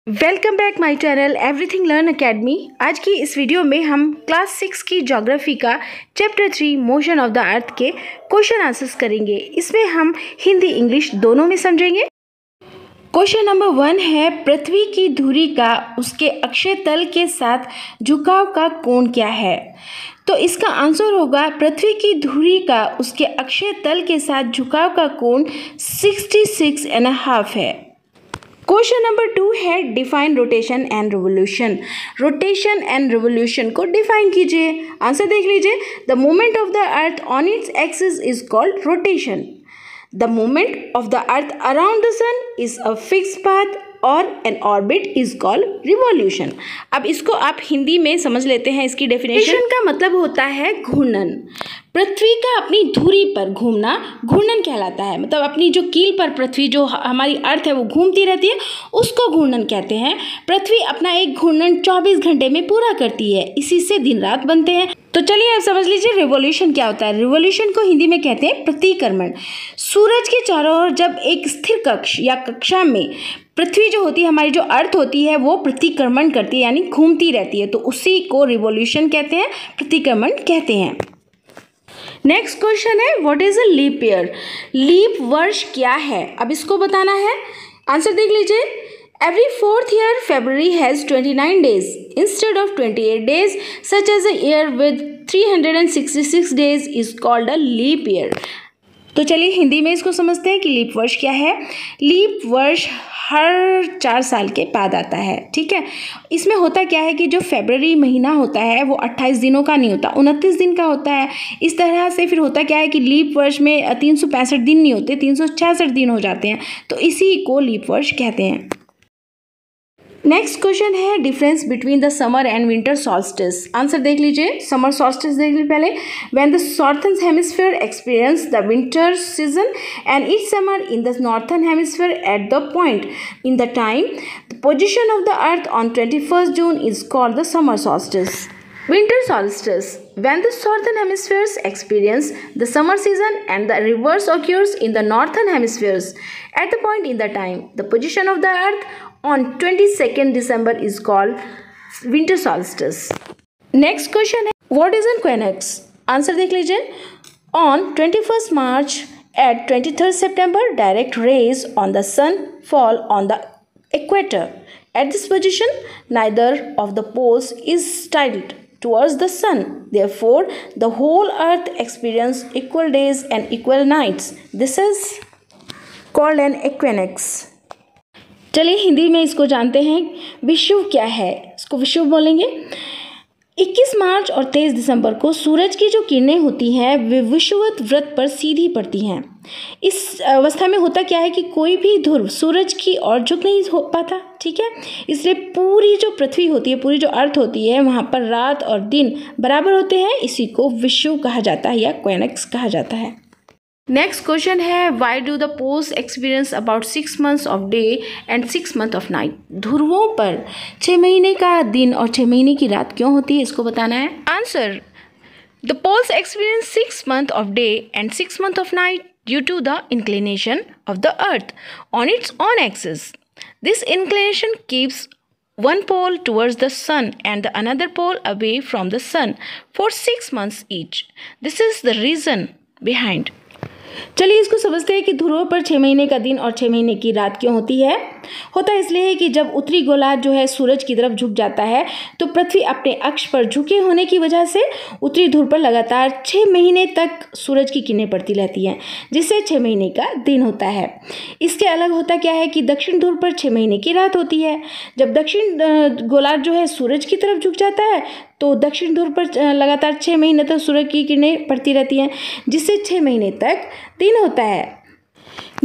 Welcome back my channel everything learn academy. आज की इस वीडियो में हम क्लास 6 की ज्योग्राफी का चैप्टर 3 मोशन ऑफ द अर्थ के क्वेश्चन आंसर्स करेंगे। इसमें हम हिंदी इंग्लिश दोनों में समझेंगे। क्वेश्चन नंबर 1 है, पृथ्वी की धुरी का उसके अक्षीय तल के साथ झुकाव का कोण क्या है? तो इसका आंसर होगा पृथ्वी की धुरी का उसके अक्षीय तल के साथ झुकाव का कोण 66.5 है। क्वेश्चन नंबर 2 है, define rotation and revolution. Rotation and revolution को डिफाइन कीजिए। आंसर देख लीजिए। The movement of the earth on its axis is called rotation. The movement of the earth around the sun is a fixed path और an orbit is called revolution. अब इसको आप हिंदी में समझ लेते हैं। इसकी डेफिनेशन का मतलब होता है घूर्णन। पृथ्वी का अपनी धुरी पर घूमना घूर्णन कहलाता है। मतलब अपनी जो कील पर पृथ्वी जो हमारी अर्थ है वो घूमती रहती है, उसको घूर्णन कहते हैं। पृथ्वी अपना एक घूर्णन 24 घंटे में पूरा करती है, इसी से दिन रात बनते हैं। तो चलिए आप समझ लीजिए रिवॉल्यूशन क्या होता है। रिवॉल्यूशन को हिंदी में कहते हैं प्रतिक्रमण। सूरज के चारों ओर जब एक स्थिर कक्ष या कक्षा में पृथ्वी जो होती है, हमारी जो अर्थ होती है, वो प्रतिक्रमण करती है यानी घूमती रहती है, तो उसी को रिवॉल्यूशन कहते हैं, प्रतिक्रमण कहते हैं। नेक्स्ट क्वेश्चन है, what is a leap year? Leap वर्ष क्या है? अब इसको बताना है। आंसर देख लीजिए। Every fourth year, February has 29 days instead of 28 days. Such as a year with 366 days is called a leap year. तो चलिए हिंदी में इसको समझते हैं कि लीप वर्ष क्या है। लीप वर्ष हर 4 साल के बाद आता है, ठीक है। इसमें होता क्या है कि जो फरवरी महीना होता है वो 28 दिनों का नहीं होता, 29 दिन का होता है। इस तरह से फिर होता क्या है कि लीप वर्ष में 365 दिन नहीं होते, 366 दिन हो जाते हैं, तो इसी को लीप वर्ष कहते हैं। नेक्स्ट क्वेश्चन है, difference between the summer and winter solstice. Answer देख लीजिए। समर सॉल्स्टिस देख लीजिए पहले। When the southern hemisphere experience the winter season and each summer in the northern hemisphere at the point in the time the position of the earth on 21 June is called the summer solstice. Winter solstice, when the southern hemispheres experience the summer season and the reverse occurs in the northern hemispheres at the point in the time the position of the earth on 22nd December is called winter solstice. Next question है, what is an equinox? Answer देख लीजिए। On 21st March at 23rd September direct rays on the sun fall on the equator. At this position neither of the poles is tilted towards the sun. Therefore, the whole earth experiences equal days and equal nights. This is called an equinox. चलिए हिंदी में इसको जानते हैं। विषुव क्या है? इसको विषुव बोलेंगे। 21 मार्च और 23 दिसंबर को सूरज की जो किरणें होती हैं वे विषुवत वृत्त पर सीधी पड़ती हैं। इस अवस्था में होता क्या है कि कोई भी ध्रुव सूरज की ओर झुक नहीं हो पाता, ठीक है। इसलिए पूरी जो पृथ्वी होती है, पूरी जो अर्थ होती है, वहाँ पर रात और दिन बराबर होते हैं। इसी को विषुव कहा जाता है या इक्विनॉक्स कहा जाता है। नेक्स्ट क्वेश्चन है, why do the poles experience about 6 months of day and 6 months of night? ध्रुवों पर 6 महीने का दिन और 6 महीने की रात क्यों होती है, इसको बताना है। Answer, the poles experience 6 months of day and 6 months of night due to the inclination of the earth on its own axis. This inclination keeps one pole towards the sun and the another pole away from the sun for 6 months each. This is the reason behind. चलिए इसको समझते हैं कि ध्रुवों पर 6 महीने का दिन और 6 महीने की रात क्यों होती है। होता इसलिए है कि जब उत्तरी गोलार्ध जो है सूरज की तरफ झुक जाता है तो पृथ्वी अपने अक्ष पर झुके होने की वजह से उत्तरी ध्रुव पर लगातार 6 महीने तक सूरज की किरणें पड़ती रहती हैं, जिससे 6 महीने का दिन होता है। इसके अलग होता क्या है कि दक्षिण ध्रुव पर 6 महीने की रात होती है। जब दक्षिण गोलार्ध जो है सूरज की तरफ झुक जाता है तो दक्षिण ध्रुव पर लगातार 6 महीने तक सूरज की किरणें पड़ती रहती हैं, जिससे 6 महीने तक दिन होता है।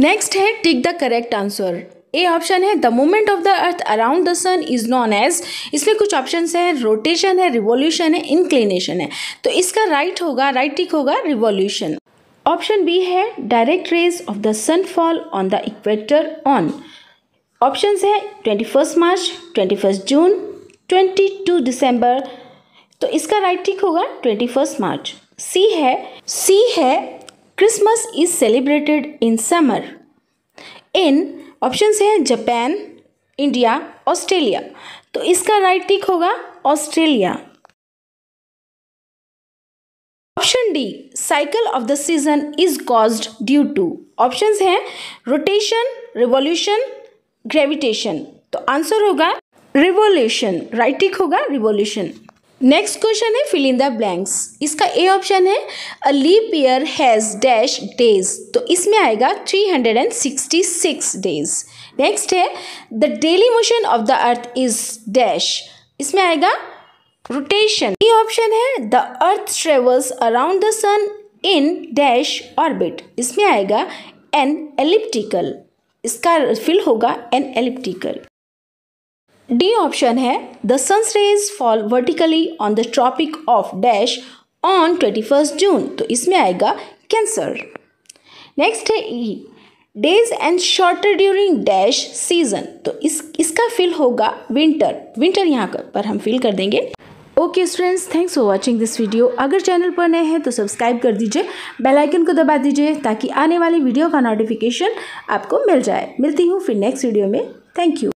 नेक्स्ट है, tick the correct answer. A option है, the movement of the earth around the sun is known as. इसमें कुछ ऑप्शन हैं, रोटेशन है, रिवॉल्यूशन है, इंक्लिनेशन है। तो इसका राइट टिक होगा रिवॉल्यूशन। ऑप्शन बी है, direct rays of the sun fall on the equator on. Option है 21 मार्च, 21 जून, 22 दिसंबर। तो इसका राइट टिक होगा 21 मार्च। सी है Christmas is celebrated in summer. इन ऑप्शन है जापान, इंडिया, ऑस्ट्रेलिया। तो इसका राइट टिक होगा Australia. Option D, cycle of the season is caused due to. Options हैं रोटेशन, रिवॉल्यूशन, ग्रेविटेशन। तो आंसर होगा रिवॉल्यूशन, राइट टिक होगा रिवॉल्यूशन। नेक्स्ट क्वेश्चन है फिल इन द ब्लैंक्स। इसका A option है a leap year has dash days. तो इसमें आएगा 366 डेज। नेक्स्ट है the daily motion of the earth is dash. इसमें आएगा रोटेशन। ये ऑप्शन है the earth travels around the sun in dash orbit. इसमें आएगा एन एलिप्टिकल। इसका फिल होगा एन एलिप्टिकल। डी ऑप्शन है the sun's rays fall vertically on the tropic of dash on 21 June. तो इसमें आएगा कैंसर। नेक्स्ट है E, days and shorter during dash season. तो इसका फिल होगा विंटर। विंटर यहाँ पर हम फिल कर देंगे। Okay students, thanks for watching this video. अगर चैनल पर नए हैं तो सब्सक्राइब कर दीजिए, बेल आइकन को दबा दीजिए ताकि आने वाली वीडियो का नोटिफिकेशन आपको मिल जाए। मिलती हूँ फिर नेक्स्ट वीडियो में। Thank you.